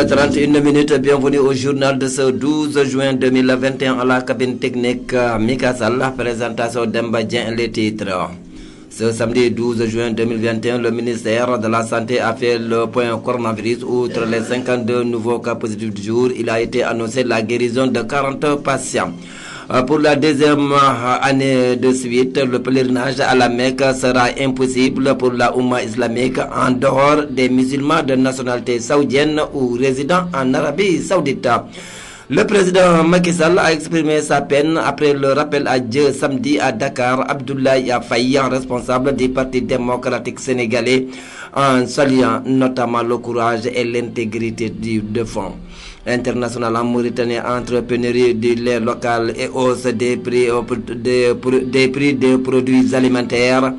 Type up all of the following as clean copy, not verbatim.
7h31 minutes, bienvenue au journal de ce 12 juin 2021 à la cabine technique Mika Sall, présentation d'Embadien les titres. Ce samedi 12 juin 2021, le ministère de la Santé a fait le point coronavirus. Outre les 52 nouveaux cas positifs du jour, il a été annoncé la guérison de 40 patients. Pour la deuxième année de suite, le pèlerinage à la Mecque sera impossible pour la Oumma islamique en dehors des musulmans de nationalité saoudienne ou résidant en Arabie Saoudite. Le président Macky Sall a exprimé sa peine après le rappel à Dieu samedi à Dakar. Abdoulaye Faye, responsable du Parti démocratique sénégalais, en saluant notamment le courage et l'intégrité de fond. International en Mauritanie, entre pénurie du lait local et hausse des prix des produits alimentaires.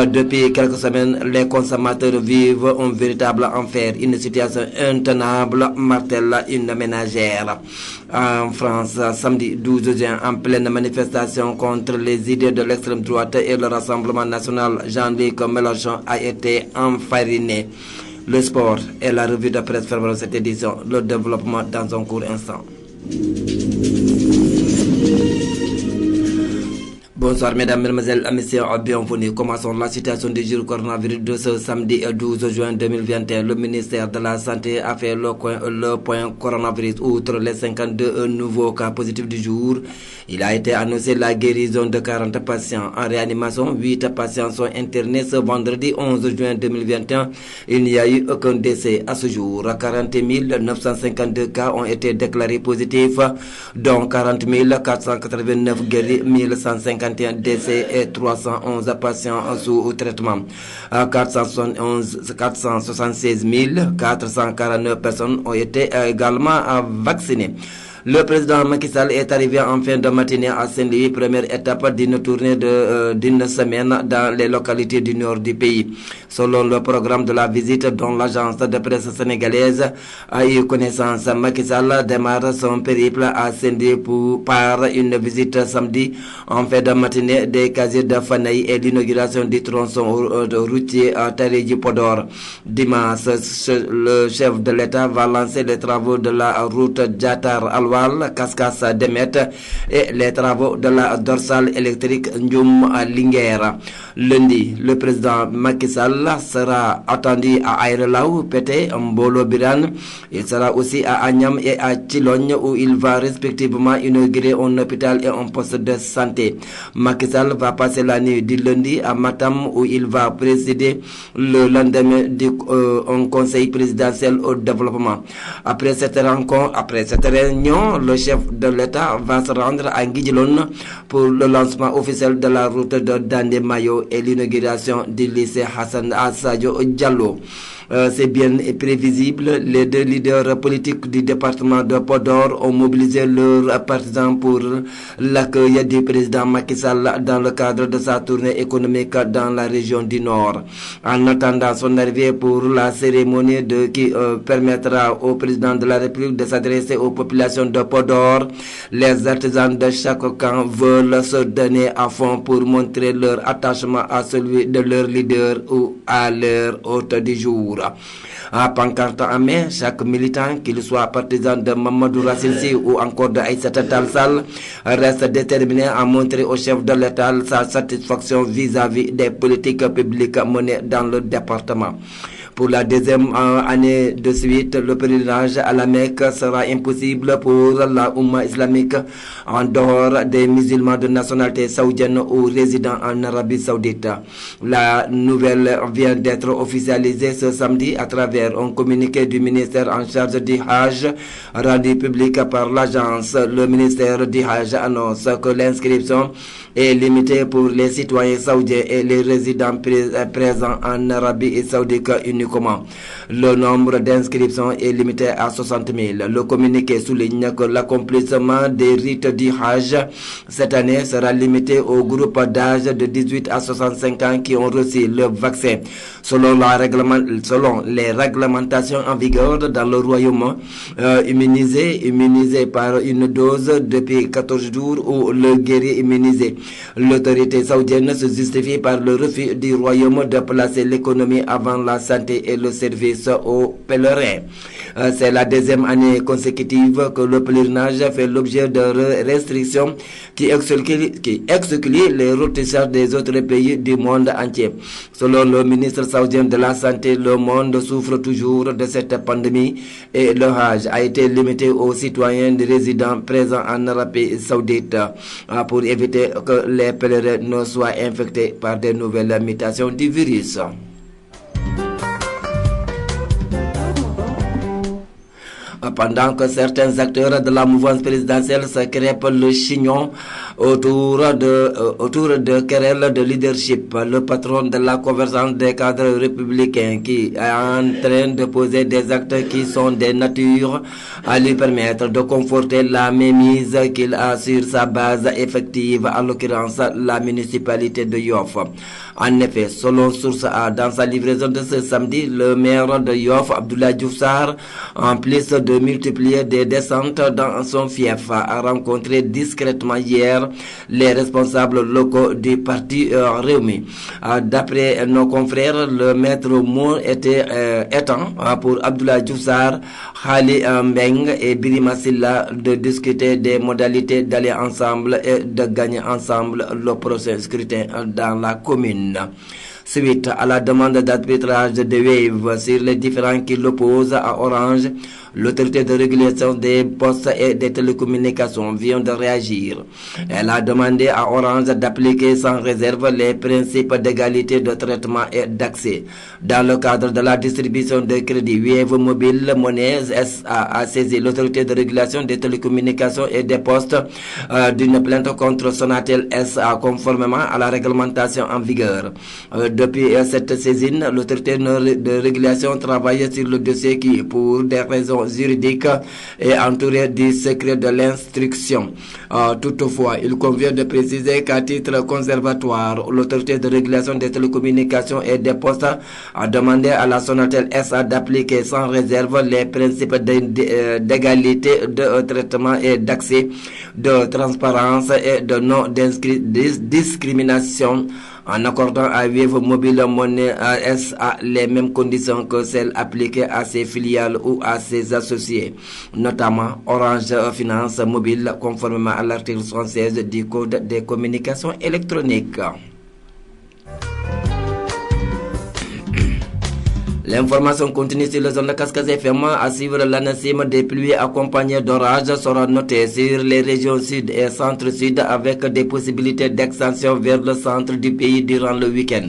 Depuis quelques semaines, les consommateurs vivent un véritable enfer, une situation intenable, martèle une ménagère. En France, samedi 12 juin, en pleine manifestation contre les idées de l'extrême droite et le Rassemblement national, Jean-Luc Mélenchon a été enfariné. Le sport et la revue de presse fermeront cette édition. Le développement dans un court instant. Bonsoir mesdames, mesdemoiselles, messieurs, bienvenue. Commençons la situation du jour coronavirus de ce samedi 12 juin 2021. Le ministère de la Santé a fait le point coronavirus. Outre les 52 nouveaux cas positifs du jour, il a été annoncé la guérison de 40 patients. En réanimation, 8 patients sont internés ce vendredi 11 juin 2021. Il n'y a eu aucun décès à ce jour. 40 952 cas ont été déclarés positifs, dont 40 489 guéris, 1151 décès et 311 patients sous traitement. 476 449 personnes ont été également vaccinées. Le président Macky Sall est arrivé en fin de matinée à Saint-Louis, première étape d'une tournée d'une semaine dans les localités du nord du pays. Selon le programme de la visite dont l'agence de presse sénégalaise a eu connaissance, Macky Sall démarre son périple à Saint-Louis par une visite samedi en fin de matinée des casiers de Fanaï et l'inauguration du tronçon routier à Taréji Podor. Dimanche, le chef de l'État va lancer les travaux de la route Djatar-Alwa, Kaskas Demet et les travaux de la dorsale électrique Ndioum à Linguère. Lundi, le président Macky Sall sera attendu à Aérelaou, Pété, Mbolo Biran. Il sera aussi à Agnam et à Chilogne où il va respectivement inaugurer un hôpital et un poste de santé. Macky Sall va passer la nuit du lundi à Matam où il va présider le lendemain un conseil présidentiel au développement. Après cette réunion, le chef de l'État va se rendre à Nguidjilone pour le lancement officiel de la route de Dandé Mayo et l'inauguration du lycée Hassan Assadio Diallo. C'est bien prévisible, les deux leaders politiques du département de Podor ont mobilisé leurs partisans pour l'accueil du président Macky Sall dans le cadre de sa tournée économique dans la région du Nord. En attendant son arrivée pour la cérémonie qui permettra au président de la République de s'adresser aux populations de Podor, les artisans de chaque camp veulent se donner à fond pour montrer leur attachement à celui de leur leader ou à leur hôte du jour. À pancarte en main, chaque militant, qu'il soit partisan de Mamadou Rassilsi ou encore de Aïssata Tall Sall, reste déterminé à montrer au chef de l'État sa satisfaction vis-à-vis des politiques publiques menées dans le département. Pour la deuxième année de suite, le pèlerinage à la Mecque sera impossible pour la Oumma islamique en dehors des musulmans de nationalité saoudienne ou résidant en Arabie Saoudite. La nouvelle vient d'être officialisée ce samedi à travers un communiqué du ministère en charge du Hajj rendu public par l'agence. Le ministère du Hajj annonce que l'inscription est limitée pour les citoyens saoudiens et les résidents présents en Arabie Saoudite uniquement. Le nombre d'inscriptions est limité à 60 000. Le communiqué souligne que l'accomplissement des rites du Hajj cette année sera limité au groupe d'âge de 18 à 65 ans qui ont reçu le vaccin. Selon les réglementations en vigueur dans le royaume, immunisé par une dose depuis 14 jours ou le guéri immunisé. L'autorité saoudienne se justifie par le refus du royaume de placer l'économie avant la santé santé et le service aux pèlerins. C'est la deuxième année consécutive que le pèlerinage fait l'objet de restrictions qui excluent les ressortissants des autres pays du monde entier. Selon le ministre saoudien de la Santé, le monde souffre toujours de cette pandémie et le Hajj a été limité aux citoyens des résidents présents en Arabie Saoudite pour éviter que les pèlerins ne soient infectés par de nouvelles mutations du virus. Pendant que certains acteurs de la mouvance présidentielle se crêpent le chignon autour de querelles de leadership, le patron de la convergence des cadres républicains qui est en train de poser des actes qui sont de nature à lui permettre de conforter la mainmise qu'il a sur sa base effective, en l'occurrence la municipalité de Yoff. En effet, selon Source A, dans sa livraison de ce samedi, le maire de Yoff, Abdoulaye Diouf Sarr, en plus de multiplier des descentes dans son fief, a rencontré discrètement hier les responsables locaux du parti Rewmi. D'après nos confrères, le maître mot étant pour Abdoulaye Diouf Sarr, Khali Mbeng et Birima Silla de discuter des modalités d'aller ensemble et de gagner ensemble le prochain scrutin dans la commune. Suite à la demande d'arbitrage de Wave sur les différends qui l'opposent à Orange, l'autorité de régulation des postes et des télécommunications vient de réagir. Elle a demandé à Orange d'appliquer sans réserve les principes d'égalité de traitement et d'accès. Dans le cadre de la distribution de crédits, Wave Mobile Money SA a saisi l'autorité de régulation des télécommunications et des postes d'une plainte contre Sonatel SA conformément à la réglementation en vigueur. Depuis cette saisine, l'autorité de régulation travaille sur le dossier qui, pour des raisons juridiques, est entouré du secret de l'instruction. Toutefois, il convient de préciser qu'à titre conservatoire, l'autorité de régulation des télécommunications et des postes a demandé à la Sonatel SA d'appliquer sans réserve les principes d'égalité de traitement et d'accès, de transparence et de non-discrimination, en accordant à Wave Mobile Money SA les mêmes conditions que celles appliquées à ses filiales ou à ses associés, notamment Orange Finance Mobile, conformément à l'article 76 du Code des communications électroniques. L'information continue sur les zones de Cascade FM. À suivre l'ANACIM des pluies accompagnées d'orages sera notée sur les régions sud et centre-sud avec des possibilités d'extension vers le centre du pays durant le week-end.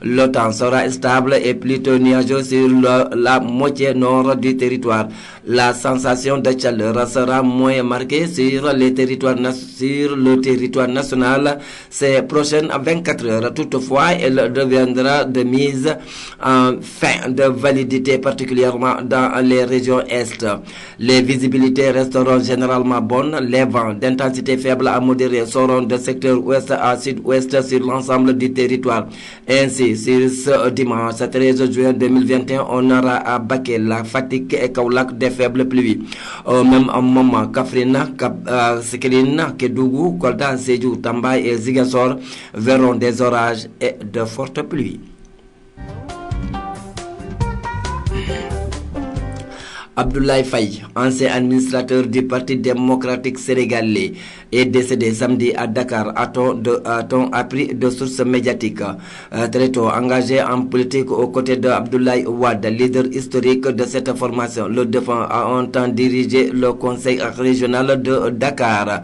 Le temps sera stable et plutôt nuageux sur la moitié nord du territoire. La sensation de chaleur sera moins marquée sur le territoire national ces prochaines 24 heures. Toutefois, elle deviendra de mise en fin de validité, particulièrement dans les régions est. Les visibilités resteront généralement bonnes. Les vents d'intensité faible à modérée seront de secteur ouest à sud-ouest sur l'ensemble du territoire. Ainsi, sur ce dimanche 13 juin 2021, on aura à Bakel, Fatick et Kaolack des faibles pluies. Au même moment, Kaffrine, Skirring, Kédougou, Kolda, Sédhiou, Tamba et Ziguinchor verront des orages et de fortes pluies. Abdoulaye Faye, ancien administrateur du Parti démocratique sénégalais, est décédé samedi à Dakar, a-t-on appris de sources médiatiques. Très tôt engagé en politique aux côtés d'Abdoulaye Wade, leader historique de cette formation, le défunt a un temps dirigé le conseil régional de Dakar.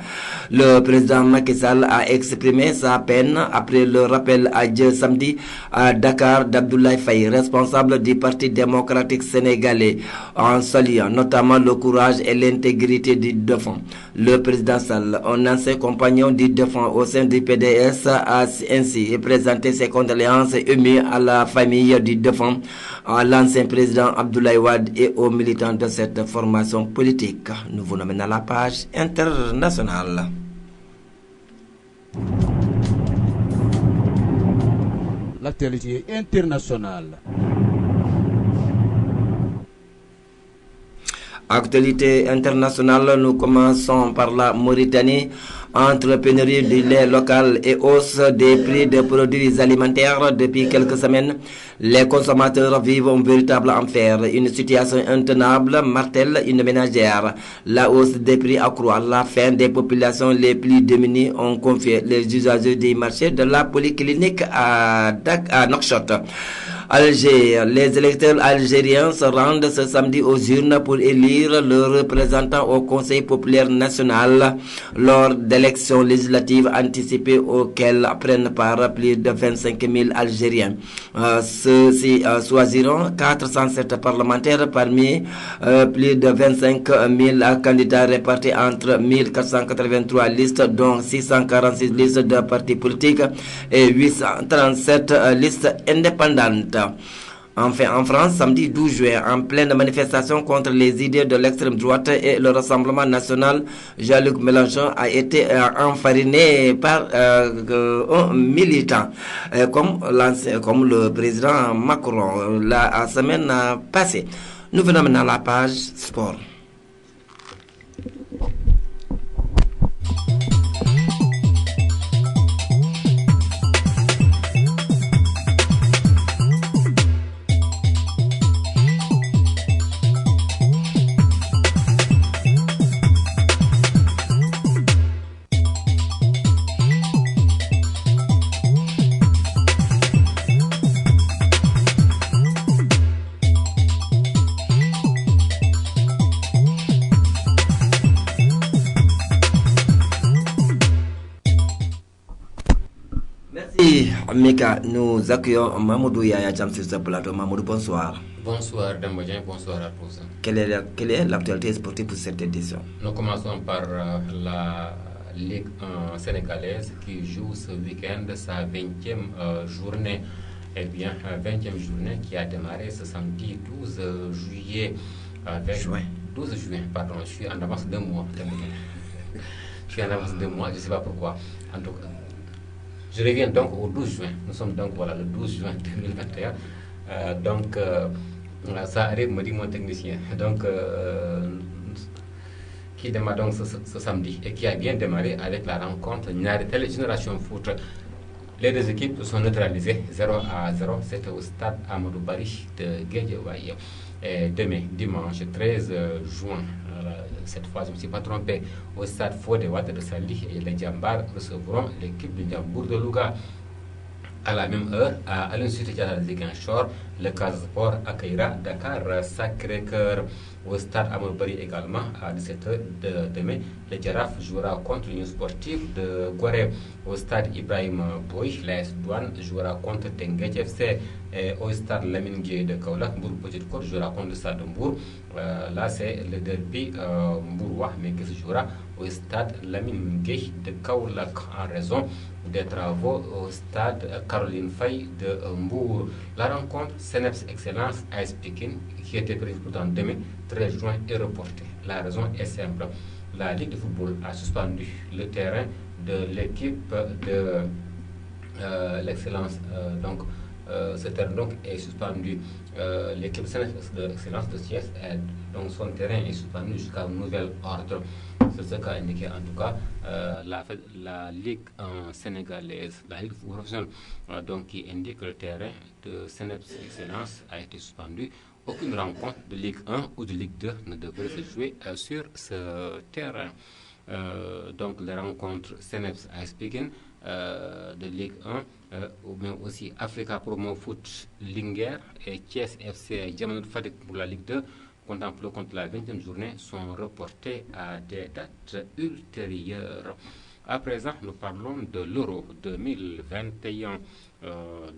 Le président Macky Sall a exprimé sa peine après le rappel à Dieu samedi à Dakar d'Abdoulaye Faye, responsable du Parti démocratique sénégalais, en saluant notamment le courage et l'intégrité du défunt. Le président Sall, un ancien compagnon du défunt au sein du PDS, a ainsi présenté ses condoléances émues à la famille du défunt, à l'ancien président Abdoulaye Wade et aux militants de cette formation politique. Nous vous nommons à la page internationale. L'actualité internationale. Actualité internationale, nous commençons par la Mauritanie. Entre pénurie du lait local et hausse des prix des produits alimentaires depuis quelques semaines, les consommateurs vivent un véritable enfer. Une situation intenable martèle une ménagère. La hausse des prix accroît la faim des populations les plus démunies, ont confié les usagers des marchés de la polyclinique à Nouakchott. Alger, les électeurs algériens se rendent ce samedi aux urnes pour élire leurs représentants au Conseil populaire national lors d'élections législatives anticipées auxquelles prennent part plus de 25 000 Algériens. Ceux-ci choisiront 407 parlementaires parmi plus de 25 000 candidats répartis entre 1483 listes, dont 646 listes de partis politiques et 837 listes indépendantes. Enfin, en France, samedi 12 juin, en pleine manifestation contre les idées de l'extrême droite et le Rassemblement national, Jean-Luc Mélenchon a été enfariné par un militant, comme le président Macron la semaine passée. Nous venons maintenant à la page sport. Mika, nous accueillons Mamoudou Yaya Jam sur ce plateau. Mamoudou, bonsoir. Bonsoir Dambodien, bonsoir à tous. Quelle est l'actualité sportive pour cette édition? Nous commençons par la Ligue 1 sénégalaise qui joue ce week-end sa 20e journée. Eh bien, 20e journée qui a démarré ce samedi 12 juillet. Avec 12 juin, pardon, je suis en avance d'un mois. Je suis en avance d'un mois, je ne sais pas pourquoi. En tout cas, je reviens donc au 12 juin. Nous sommes donc le 12 juin 2021. Ça arrive, me dit mon technicien. Donc, qui démarre donc ce samedi et qui a bien démarré avec la rencontre Niaritelle Génération Foot. Les deux équipes sont neutralisées 0-0. C'était au stade Amadou Barry de Guédiawaye. Et demain, dimanche 13 juin, cette fois je ne me suis pas trompé, au stade Fodé Wade de Sali, et les Djambar recevront l'équipe de Djambour de Louga. À la même heure, à l'Institut de Ziguinchor, le Casa Sport accueillera Dakar Sacré-Cœur. Au stade Amadou Barry également, à 17h de demain, le Giraffe jouera contre l'Union sportive de Guaré. Au stade Ibrahim Boy, l'AS Douane jouera contre Tenguet FC. Et au stade Lamine Gueye de Kaolack, Mbour Petite Côte jouera contre le stade de Mbour. Là, c'est le derby mbourois, mais qui se jouera au stade Lamine Gueye de Kaolack en raison des travaux au stade Caroline Faye de Mbour. La rencontre Seneps Excellence AS Pikine, qui était prévue pour demain, 13 juin, est reportée. La raison est simple. La Ligue de football a suspendu le terrain de l'équipe de l'excellence. Ce terrain donc est suspendu. L'équipe de l'excellence de Thiès, donc son terrain est suspendu jusqu'à nouvel ordre. C'est ce qu'a indiqué en tout cas la Ligue sénégalaise, la Ligue professionnelle, donc qui indique que le terrain de Seneps Excellence a été suspendu. Aucune rencontre de Ligue 1 ou de Ligue 2 ne devrait se jouer sur ce terrain. Donc les rencontres Seneps AS Pikine de Ligue 1, mais aussi Africa Promo Foot Linguère et Thiès FC Diamant Fatick pour la Ligue 2, contemplés contre la 20e journée, sont reportés à des dates ultérieures. À présent, nous parlons de l'Euro 2021,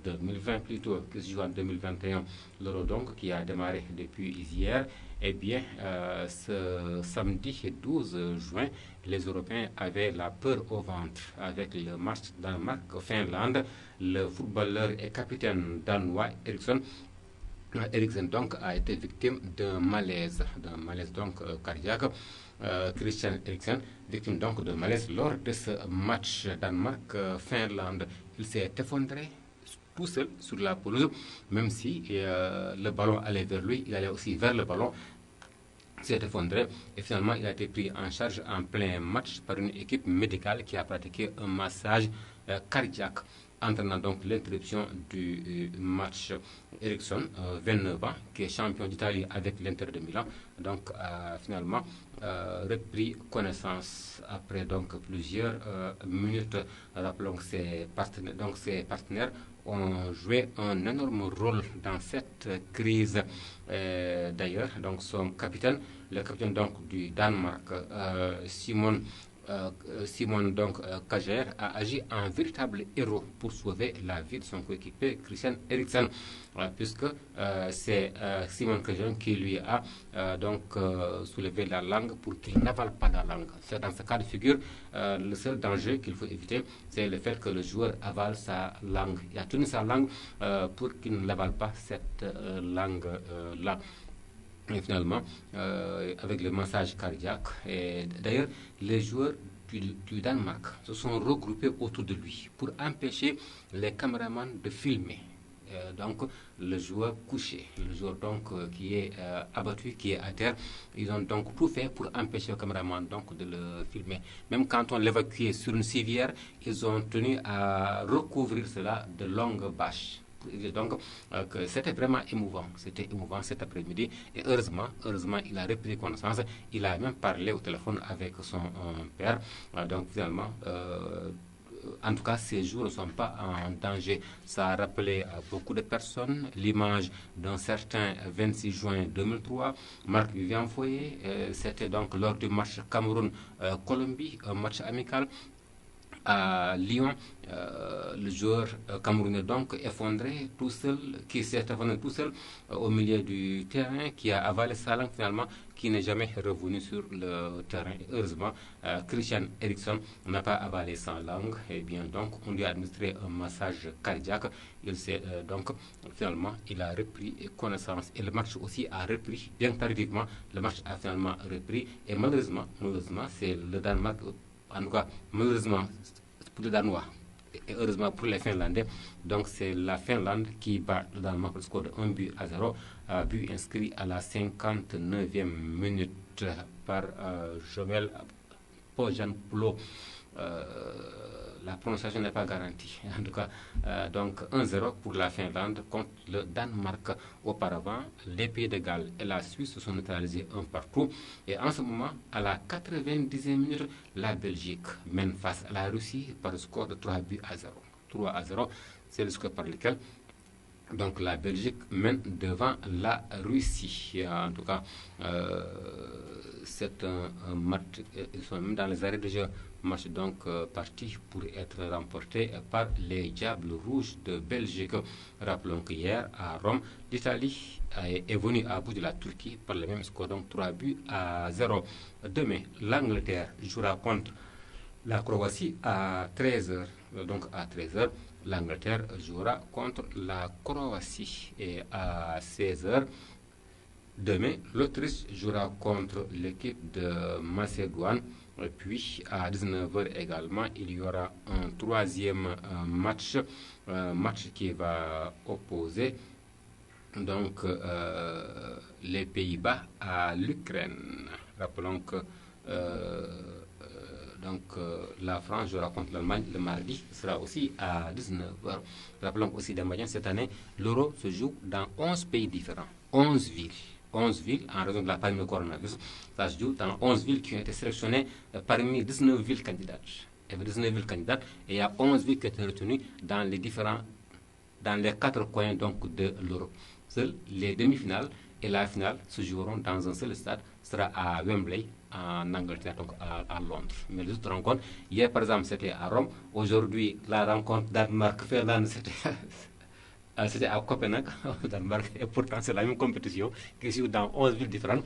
2020 plutôt, que se joue en 2021. L'Euro donc qui a démarré depuis hier. Eh bien, ce samedi 12 juin, les Européens avaient la peur au ventre avec le match Danemark-Finlande. Le footballeur et capitaine danois Eriksen donc a été victime d'un malaise donc cardiaque. Christian Eriksen, victime donc de malaise lors de ce match Danemark-Finlande. Il s'est effondré tout seul sur la pelouse, même si le ballon allait vers lui, il allait aussi vers le ballon. s'est effondré et finalement il a été pris en charge en plein match par une équipe médicale qui a pratiqué un massage cardiaque, entraînant donc l'interruption du match. Ericsson, 29 ans, qui est champion d'Italie avec l'Inter de Milan, donc a finalement repris connaissance après donc plusieurs minutes. Rappelons que ses partenaires ont joué un énorme rôle dans cette crise. D'ailleurs, donc son capitaine, le capitaine donc du Danemark, Simon donc Kjær, a agi en véritable héros pour sauver la vie de son coéquipier Christian Eriksen, puisque c'est Simon Kjær qui lui a soulevé la langue pour qu'il n'avale pas la langue. C'est dans ce cas de figure, le seul danger qu'il faut éviter, c'est le fait que le joueur avale sa langue. Il a tenu sa langue pour qu'il ne l'avale pas, cette langue-là. Et finalement, avec le massage cardiaque, et d'ailleurs, les joueurs du Danemark se sont regroupés autour de lui pour empêcher les caméramans de filmer. Donc, le joueur couché, le joueur donc qui est abattu, qui est à terre, ils ont donc tout fait pour empêcher le caméraman donc de le filmer. Même quand on l'évacuait sur une civière, ils ont tenu à recouvrir cela de longues bâches. Donc, c'était vraiment émouvant. C'était émouvant cet après-midi. Et heureusement, il a repris connaissance. Il a même parlé au téléphone avec son père. Donc, finalement, en tout cas, ces jours ne sont pas en danger. Ça a rappelé à beaucoup de personnes l'image d'un certain 26 juin 2003, Marc-Vivien Foé. C'était donc lors du match Cameroun-Colombie, un match amical. À Lyon, le joueur camerounais donc effondré tout seul, qui s'est effondré tout seul au milieu du terrain, qui a avalé sa langue finalement, qui n'est jamais revenu sur le terrain. Et heureusement, Christian Eriksen n'a pas avalé sa langue, et bien donc on lui a administré un massage cardiaque. Il s'est donc finalement il a repris connaissance et le match aussi a repris, bien tardivement. Le match a finalement repris et malheureusement c'est le Danemark. En tout cas, malheureusement pour les Danois et heureusement pour les Finlandais, donc c'est la Finlande qui bat le Danemark le score de 1-0, but inscrit à la 59e minute par Jomel Pojanpolo. La prononciation n'est pas garantie. En tout cas, donc 1-0 pour la Finlande contre le Danemark. Auparavant, les Pays de Galles et la Suisse se sont neutralisés un partout. Et en ce moment, à la 90e minute, la Belgique mène face à la Russie par le score de 3-0. 3-0, c'est le score par lequel donc la Belgique mène devant la Russie. En tout cas, c'est un match, ils sont même dans les arrêts de jeu, match donc parti pour être remporté par les Diables Rouges de Belgique. Rappelons qu'hier à Rome, l'Italie est venue à bout de la Turquie par le même score, donc 3-0. Demain, l'Angleterre jouera contre la Croatie à 13h. Donc à 13h, l'Angleterre jouera contre la Croatie. Et à 16h, demain, l'Autriche jouera contre l'équipe de Macédoine. Et puis à 19h également, il y aura un troisième match qui va opposer donc les Pays-Bas à l'Ukraine. Rappelons que la France jouera contre l'Allemagne le mardi, ce sera aussi à 19h. Rappelons aussi d'Amadian, cette année, l'Euro se joue dans 11 pays différents, 11 villes. 11 villes en raison de la pandémie de coronavirus. Ça se joue dans 11 villes qui ont été sélectionnées parmi 19 villes candidates. Il y avait 19 villes candidates et il y a 11 villes qui ont été retenues dans les 4 coins donc de l'Euro. Seules les demi-finales et la finale se joueront dans un seul stade, ce sera à Wembley, en Angleterre, donc à Londres. Mais les autres rencontres, hier par exemple c'était à Rome, aujourd'hui la rencontre Danemark-Finlande c'était à Copenhague, au Danemark, et pourtant c'est la même compétition qui se joue dans 11 villes différentes.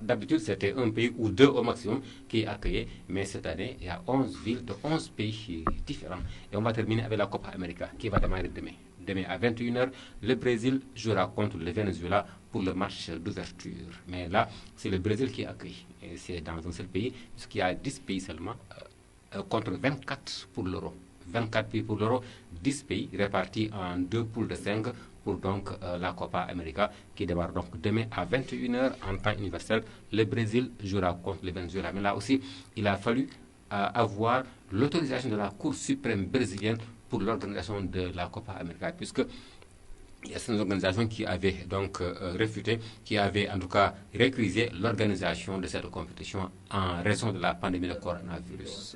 D'habitude, c'était un pays ou deux au maximum qui accueillait, mais cette année, il y a 11 villes de 11 pays différents. Et on va terminer avec la Copa América qui va démarrer demain. Demain à 21h, le Brésil jouera contre le Venezuela pour le match d'ouverture. Mais là, c'est le Brésil qui accueille. Et c'est dans un seul pays, puisqu'il y a 10 pays seulement contre 24 pour l'Euro. 24 pays pour l'Euro, 10 pays répartis en deux poules de 5 pour donc la Copa América qui démarre donc demain à 21h en temps universel. Le Brésil jouera contre le Venezuela. Mais là aussi, il a fallu avoir l'autorisation de la Cour suprême brésilienne pour l'organisation de la Copa América, puisque il y a certaines organisations qui avaient donc réfuté, qui avaient en tout cas récusé l'organisation de cette compétition en raison de la pandémie de coronavirus.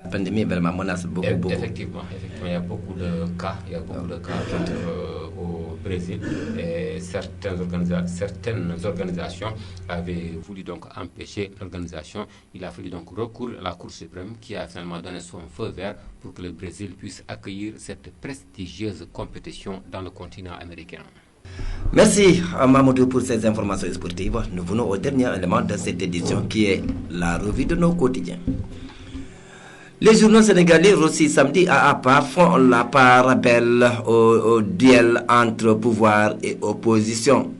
La pandémie vraiment menace beaucoup. Effectivement, il y a beaucoup de cas, au Brésil. Et certaines organisations avaient voulu donc empêcher l'organisation. Il a fallu donc recourir à la Cour suprême qui a finalement donné son feu vert pour que le Brésil puisse accueillir cette prestigieuse compétition dans le continent américain. Merci à Mamadou pour ces informations sportives. Nous venons au dernier élément de cette édition qui est la revue de nos quotidiens. Les journaux sénégalais reçus samedi à Apa font la part belle au duel entre pouvoir et opposition.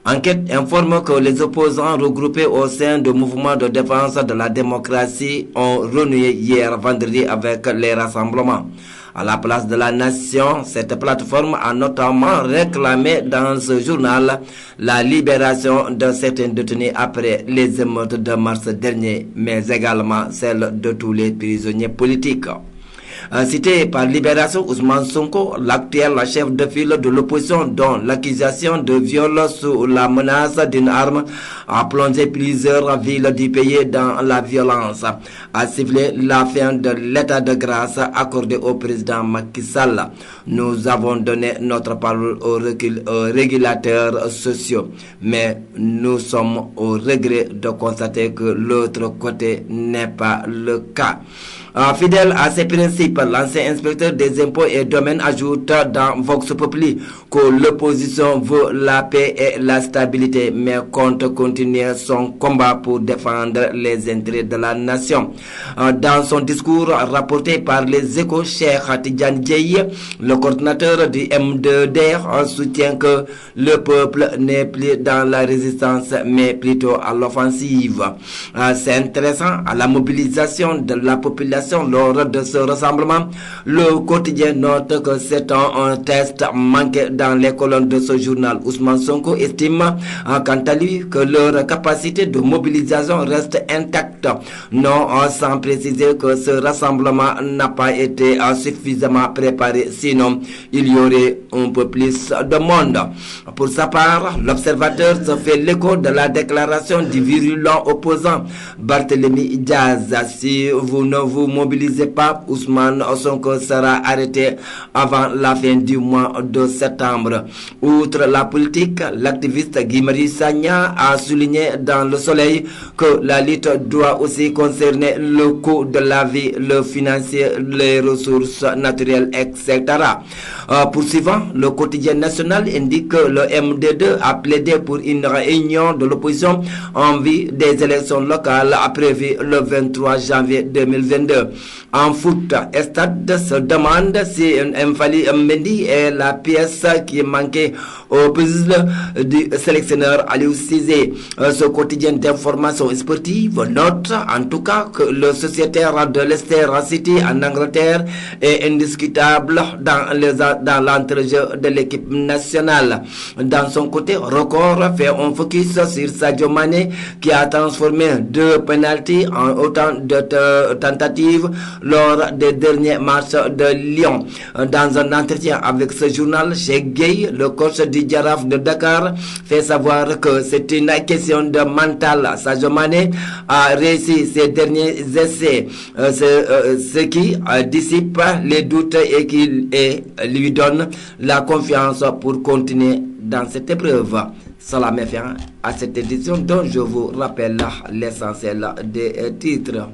Enquête informe que les opposants regroupés au sein du mouvement de défense de la démocratie ont renoué hier vendredi avec les rassemblements. À la place de la nation, cette plateforme a notamment réclamé dans ce journal la libération de certains détenus après les émeutes de mars dernier, mais également celle de tous les prisonniers politiques. Cité par Libération, Ousmane Sonko, l'actuel chef de file de l'opposition, dont l'accusation de viol sous la menace d'une arme a plongé plusieurs villes du pays dans la violence, a sifflé la fin de l'état de grâce accordé au président Macky Sall. Nous avons donné notre parole aux régulateurs sociaux, mais nous sommes au regret de constater que l'autre côté n'est pas le cas. Fidèle à ses principes, l'ancien inspecteur des impôts et domaines ajoute dans Vox Populi que l'opposition veut la paix et la stabilité, mais compte continuer son combat pour défendre les intérêts de la nation. Dans son discours rapporté par les Échos, Cheikh Tidiane Dièye, le coordinateur du M2D, soutient que le peuple n'est plus dans la résistance, mais plutôt à l'offensive. C'est intéressant, à la mobilisation de la population lors de ce rassemblement, le quotidien note que c'est un test manqué dans les colonnes de ce journal. Ousmane Sonko estime quant à lui que leur capacité de mobilisation reste intacte, non sans préciser que ce rassemblement n'a pas été suffisamment préparé, sinon il y aurait un peu plus de monde. Pour sa part, l'observateur se fait l'écho de la déclaration du virulent opposant Barthélémy Diaz. Si vous ne vous mobilisez pas, Ousmane Sonko sera arrêté avant la fin du mois de septembre. Outre la politique, l'activiste Guy Marius Sagna a souligné dans Le Soleil que la lutte doit aussi concerner le coût de la vie, le financier, les ressources naturelles, etc. Poursuivant, le quotidien national indique que le MD2 a plaidé pour une réunion de l'opposition en vue des élections locales prévues le 23 janvier 2022. En foot, Stade se demande si Mfali Mendy est la pièce qui manquait au puzzle du sélectionneur Aliou Cissé. Ce quotidien d'information sportive note en tout cas que le sociétaire de Leicester City en Angleterre est indiscutable dans l'entrejeu de l'équipe nationale. Dans son côté, Record fait un focus sur Sadio Mané qui a transformé 2 pénaltys en autant de tentatives lors des derniers matchs de Lyon. Dans un entretien avec ce journal, Cheikh Gueye, le coach du Jaraaf de Dakar, fait savoir que c'est une question de mental. Sadio Mané a réussi ses derniers essais, ce qui dissipe les doutes et qui lui donne la confiance pour continuer dans cette épreuve. Cela met fin à cette édition dont je vous rappelle l'essentiel des titres.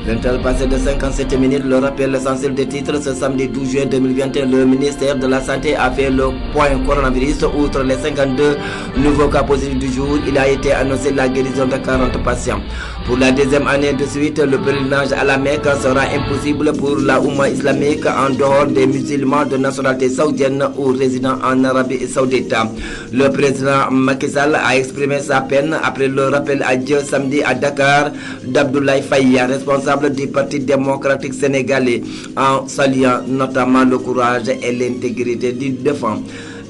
20h passé de 57 minutes, le rappel l'essentiel des titres. Ce samedi 12 juin 2021, le ministère de la Santé a fait le point coronavirus. Outre les 52 nouveaux cas positifs du jour, il a été annoncé la guérison de 40 patients. Pour la deuxième année de suite, le pèlerinage à la Mecque sera impossible pour la Oumma islamique en dehors des musulmans de nationalité saoudienne ou résidant en Arabie Saoudite. Le président Macky Sall a exprimé sa peine après le rappel à Dieu samedi à Dakar d'Abdoulaye Faye, responsable responsable du Parti démocratique sénégalais, en saluant notamment le courage et l'intégrité du défunt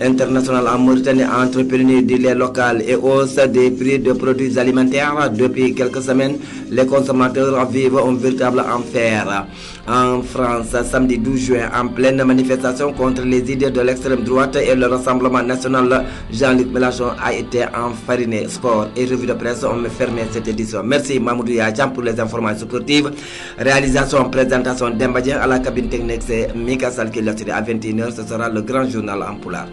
international en Mauritanie a entrepreneur du lait local et hausse des prix de produits alimentaires. Depuis quelques semaines, les consommateurs vivent un véritable enfer. En France, samedi 12 juin, en pleine manifestation contre les idées de l'extrême droite et le Rassemblement national, Jean-Luc Mélenchon a été enfariné. Sport et revue de presse ont fermé cette édition. Merci Mamoudou Yacham pour les informations sportives. Réalisation, présentation d'Embadien à la cabine technique, c'est Mika Salki à 21h. Ce sera le grand journal en Poulard.